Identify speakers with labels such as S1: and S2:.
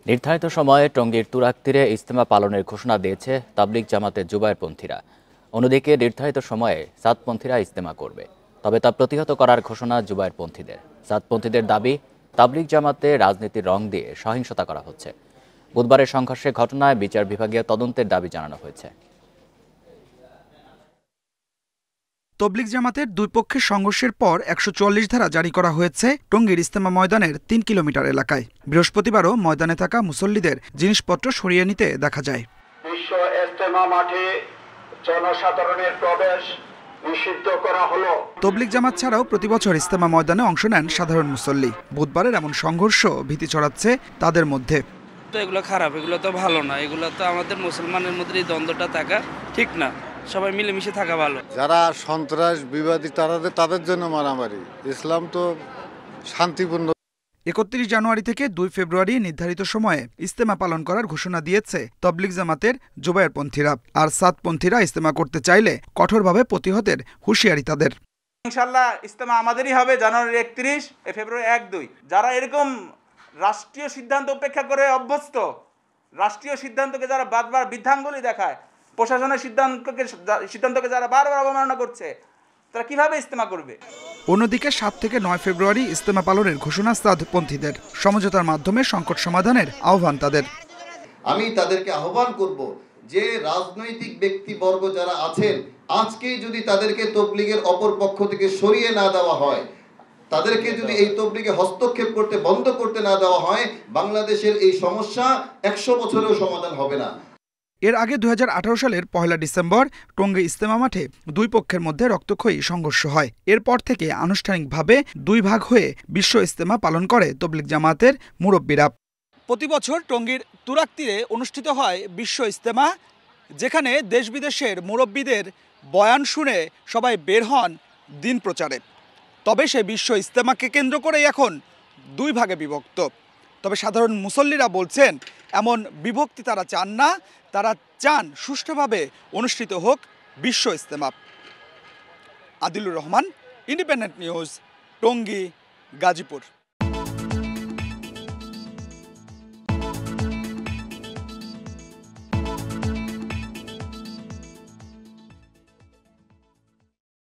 S1: নির্ধারিত সময়ে টঙ্গীর তুরাগ তীরে ইজতেমা পালনের ঘোষণা দিয়েছে তাবলিগ জামাতের জুবায়েরপন্থীরা। অন্যদিকে নির্ধারিত সময়ে সাদপন্থীরা ইজতেমা করবে, তবে তা প্রতিহত করার ঘোষণা জুবায়েরপন্থীদের। সাদপন্থীদের দাবি, তাবলিগ জামাতে রাজনীতির রং দিয়ে সহিংসতা করা হচ্ছে। বুধবারের সংঘর্ষের ঘটনায় বিচার বিভাগীয় তদন্তের দাবি জানানো হয়েছে।
S2: তবলিগ জামাতের দুই পক্ষের সংঘর্ষের পর ১৪৪ ধারা জারি করা হয়েছে টঙ্গীর ইজতেমা ময়দানের ৩ কিলোমিটার এলাকায়। বৃহস্পতিবারও ময়দানে থাকা মুসল্লিদের জিনিসপত্র সরিয়ে নিতে দেখা যায়।
S3: বিশ্ব ইজতেমা মাঠে জনসাধারণের প্রবেশ নিষিদ্ধ করা হলো।
S2: তবলিগ জামাত ছাড়াও প্রতিবছর ইজতেমা ময়দানে অংশ নেন সাধারণ মুসল্লি। বুধবারের এমন সংঘর্ষ ভীতি ছড়াচ্ছে তাদের মধ্যে।
S4: এগুলো খারাপ, এগুলো তো ভালো না। এগুলো তো আমাদের মুসলমানের মধ্যে এই দ্বন্দ্বটা থাকা ঠিক না। সবাই মিলেমিশে থাকা ভালো।
S5: যারা সন্ত্রাস বিবাদী তাদের জন্য মারামারি। ইসলাম তো শান্তিপূর্ণ।
S2: ৩১ জানুয়ারি থেকে ২ ফেব্রুয়ারি নির্ধারিত সময়ে ইজতেমা পালন করার ঘোষণা দিয়েছে তবলিগ জামাতের জুবায়েরপন্থীরা। আর সাদপন্থীরা ইজতেমা করতে চাইলে কঠোরভাবে প্রতিহতের হুঁশিয়ারি তাদের।
S6: ইনশাআল্লাহ ইজতেমা আমাদেরই হবে জানুয়ারি ৩১, ফেব্রুয়ারি ১-২। যারা এরকম রাষ্ট্রীয় সিদ্ধান্ত উপেক্ষা করে অভ্যস্ত, রাষ্ট্রীয় সিদ্ধান্তকে যারা বারবার বৃদ্ধাঙ্গুলি দেখায়, প্রশাসনের সিদ্ধান্তকে যারা বারবার অবমাননা করছে, তারা কিভাবে ইজতেমা করবে?
S2: অন্যদিকে ৭ থেকে ৯ ফেব্রুয়ারি ইজতেমা পালনের ঘোষণা সাদপন্থীদের। সমঝোতার মাধ্যমে সংকট সমাধানের আহ্বান তাদের।
S7: আমি তাদেরকে আহ্বান করব যে রাজনৈতিক ব্যক্তিবর্গ যারা আছেন, আজকেই যদি তাদেরকে তবলিগের অপর পক্ষ থেকে সরিয়ে না দেওয়া হয়, তাদেরকে যদি এই তবলিগে হস্তক্ষেপ করতে বন্ধ করতে না দেওয়া হয়, বাংলাদেশের এই সমস্যা ১০০ বছরেও সমাধান হবে না।
S2: এর আগে ২০১৮ সালের ১ ডিসেম্বর টঙ্গী ইজতেমা মাঠে দুই পক্ষের মধ্যে রক্তক্ষয়ী সংঘর্ষ হয়। এরপর থেকে আনুষ্ঠানিকভাবে দুই ভাগ হয়ে বিশ্ব ইজতেমা পালন করে তবলিগ জামাতের মুরব্বীরা। প্রতি বছর টঙ্গীর তুরাগ তীরে অনুষ্ঠিত হয় বিশ্ব ইজতেমা, যেখানে দেশ বিদেশের মুরব্বীদের বয়ান শুনে সবাই বের হন দিন প্রচারে। তবে সেই বিশ্ব ইজতেমাকে কেন্দ্র করেই এখন দুই ভাগে বিভক্ত। তবে সাধারণ মুসল্লিরা বলছেন, এমন বিভক্তি তারা চান না। তারা চান সুষ্ঠুভাবে অনুষ্ঠিত হোক বিশ্ব ইজতেমা। Adilur Rahman, Independent News, Tongi, Gazipur.